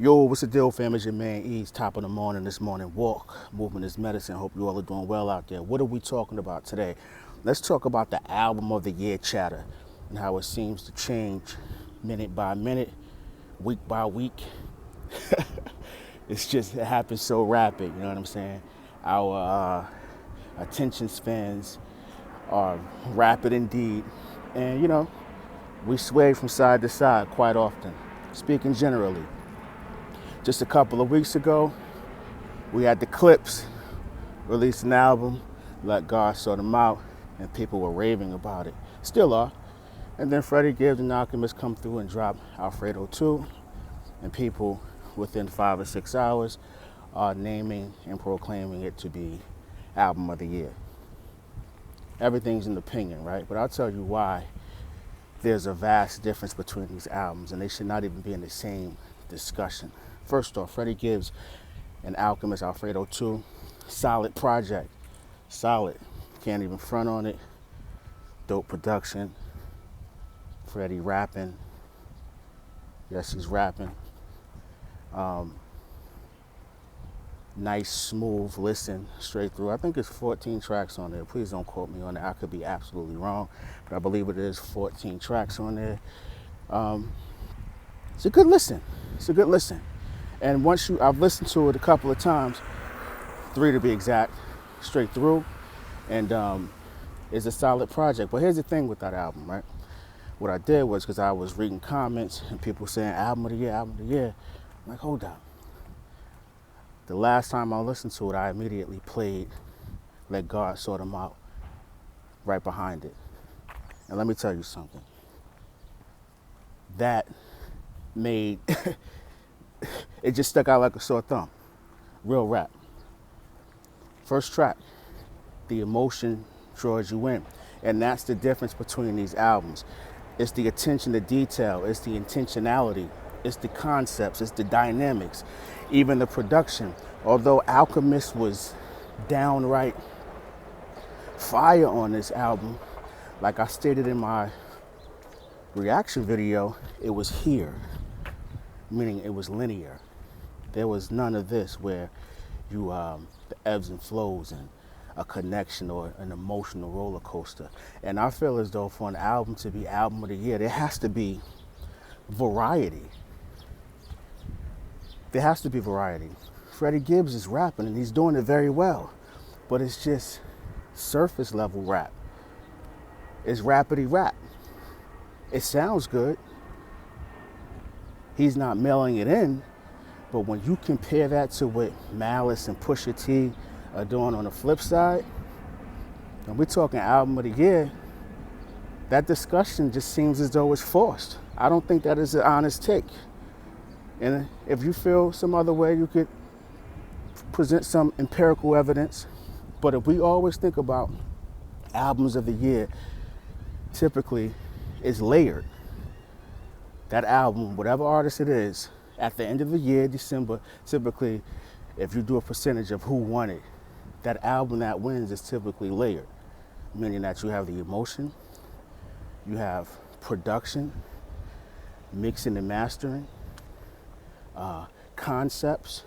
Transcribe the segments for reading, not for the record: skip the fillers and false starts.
Yo, what's the deal, fam? It's your man Eeze, top of the morning, this morning walk. Movement is medicine. Hope you all are doing well out there. What are we talking about today? Let's talk about the album of the year chatter and how it seems to change minute by minute, week by week. It happens so rapid, you know what I'm saying? Our attention spans are rapid indeed. And, we sway from side to side quite often, speaking generally. Just a couple of weeks ago, we had the Clipse release an album, Let God Sort Them Out, and people were raving about it. Still are. And then Freddie Gibbs and Alchemist come through and drop Alfredo 2, and people within 5 or 6 hours are naming and proclaiming it to be album of the year. Everything's an opinion, right? But I'll tell you why there's a vast difference between these albums, and they should not even be in the same discussion. First off, Freddie Gibbs and Alchemist Alfredo 2, solid project. Solid. Can't even front on it. Dope production. Freddie rapping. Yes, he's rapping. Nice, smooth listen straight through. I think it's 14 tracks on there. Please don't quote me on that. I could be absolutely wrong, but I believe it is 14 tracks on there. It's a good listen. It's a good listen. And I've listened to it a couple of times, 3 to be exact, straight through, and it's a solid project. But here's the thing with that album, right? What I did was, because I was reading comments and people saying album of the year, album of the year, I'm like, hold up. The last time I listened to it, I immediately played Let God Sort Them Out right behind it. And let me tell you something. That made it just stuck out like a sore thumb. Real rap. First track, the emotion draws you in. And that's the difference between these albums. It's the attention to detail, it's the intentionality, it's the concepts, it's the dynamics, even the production. Although Alchemist was downright fire on this album, like I stated in my reaction video, it was here, meaning it was linear. There was none of this where the ebbs and flows and a connection or an emotional roller coaster. And I feel as though for an album to be album of the year, there has to be variety. There has to be variety. Freddie Gibbs is rapping and he's doing it very well, but it's just surface level rap. It's rapidy rap. It sounds good. He's not mailing it in, but when you compare that to what Malice and Pusha T are doing on the flip side, and we're talking album of the year, that discussion just seems as though it's forced. I don't think that is an honest take. And if you feel some other way, you could present some empirical evidence. But if we always think about albums of the year, typically it's layered. That album, whatever artist it is, at the end of the year, December, typically, if you do a percentage of who won it, that album that wins is typically layered, meaning that you have the emotion, you have production, mixing and mastering, concepts,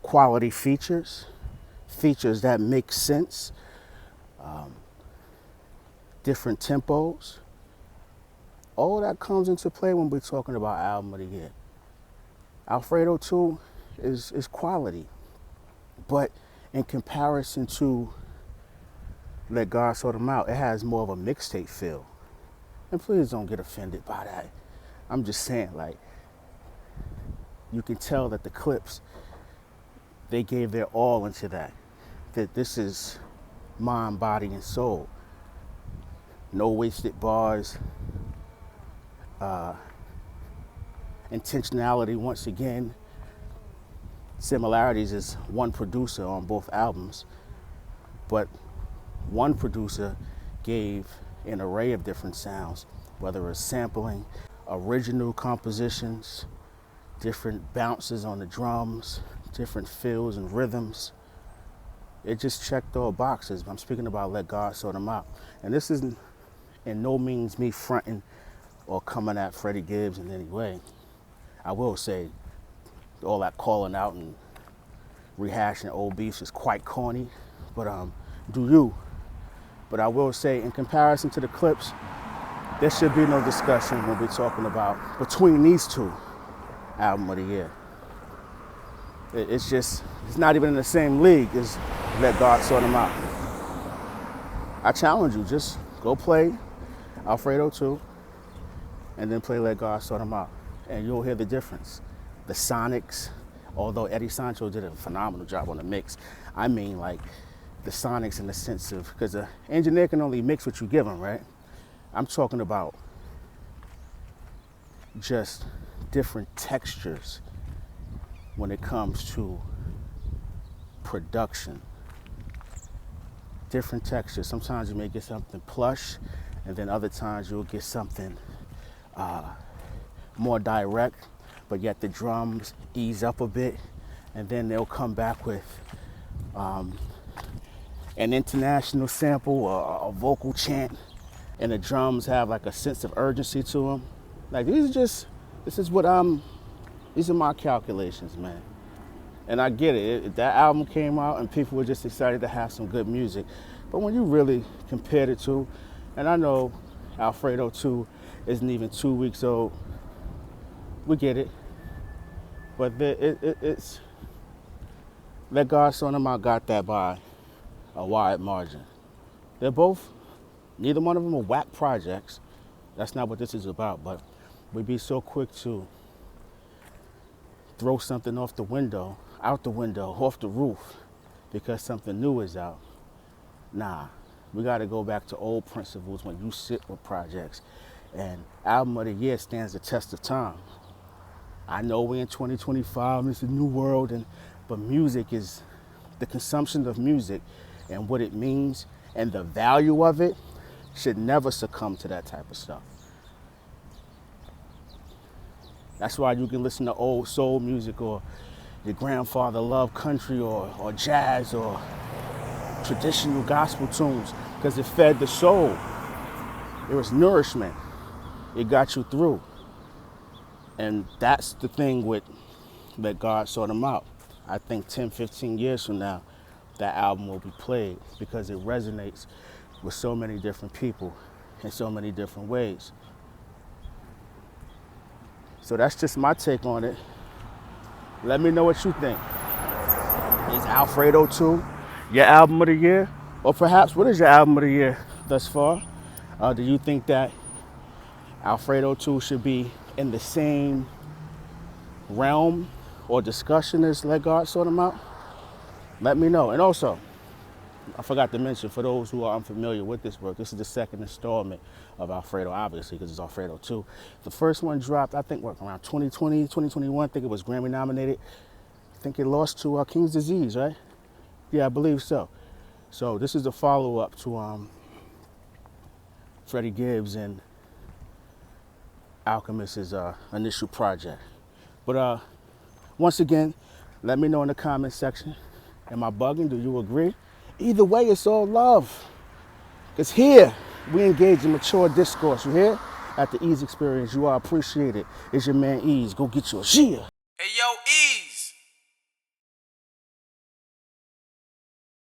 quality features that make sense, different tempos. All that comes into play when we're talking about album of the year. Alfredo 2 is quality, but in comparison to Let God Sort Them Out, it has more of a mixtape feel. And please don't get offended by that. I'm just saying, like, you can tell that the Clipse, they gave their all into that. That this is mind, body, and soul. No wasted bars. Intentionality once again. Similarities is one producer on both albums, but one producer gave an array of different sounds, whether it's sampling, original compositions, different bounces on the drums, different feels and rhythms. It just checked all boxes. I'm speaking about Let God Sort Them Out. And this isn't in no means me fronting or coming at Freddie Gibbs in any way. I will say all that calling out and rehashing old beefs is quite corny, but do you. But I will say, in comparison to the Clipse, there should be no discussion when we're talking about between these two album of the year. It's not even in the same league as Let God Sort Them Out. I challenge you, just go play Alfredo 2 and then play Let God Sort Them Out, and you'll hear the difference. The sonics, although Eddie Sancho did a phenomenal job on the mix, I mean like the sonics in the sense of, because the engineer can only mix what you give him, right? I'm talking about just different textures when it comes to production. Different textures. Sometimes you may get something plush, and then other times you'll get something more direct, but yet the drums ease up a bit, and then they'll come back with an international sample or a vocal chant, and the drums have like a sense of urgency to them. Like these are my calculations, man. And I get it. That album came out and people were just excited to have some good music. But when you really compare the two, and I know Alfredo 2 isn't even 2 weeks old, we get it. But it's Let God Sort Them Out got that by a wide margin. Neither one of them are whack projects. That's not what this is about, but we'd be so quick to throw something out the window, off the roof, because something new is out. Nah, we gotta go back to old principles when you sit with projects. And album of the year stands the test of time. I know we're in 2025, it's a new world, but music is, the consumption of music and what it means and the value of it should never succumb to that type of stuff. That's why you can listen to old soul music or your grandfather loved country or jazz or traditional gospel tunes, because it fed the soul. It was nourishment. It got you through. And that's the thing with Let God Sort Them Out. I think 10, 15 years from now, that album will be played because it resonates with so many different people in so many different ways. So that's just my take on it. Let me know what you think. Is Alfredo 2 your album of the year? Or perhaps, what is your album of the year thus far? Do you think that Alfredo 2 should be in the same realm or discussion as Let God Sort Them Out? Let me know. And also, I forgot to mention, for those who are unfamiliar with this work, this is the second installment of Alfredo, obviously, because it's Alfredo 2. The first one dropped, I think, around 2020, 2021. I think it was Grammy nominated. I think it lost to King's Disease, right? Yeah, I believe so. So this is a follow-up to Freddie Gibbs and Alchemist's initial project. But once again, let me know in the comment section. Am I bugging? Do you agree? Either way, it's all love. Because here, we engage in mature discourse. You hear? At the Eeze Experience, you are appreciated. It's your man Eeze. Go get your share. Hey, yo,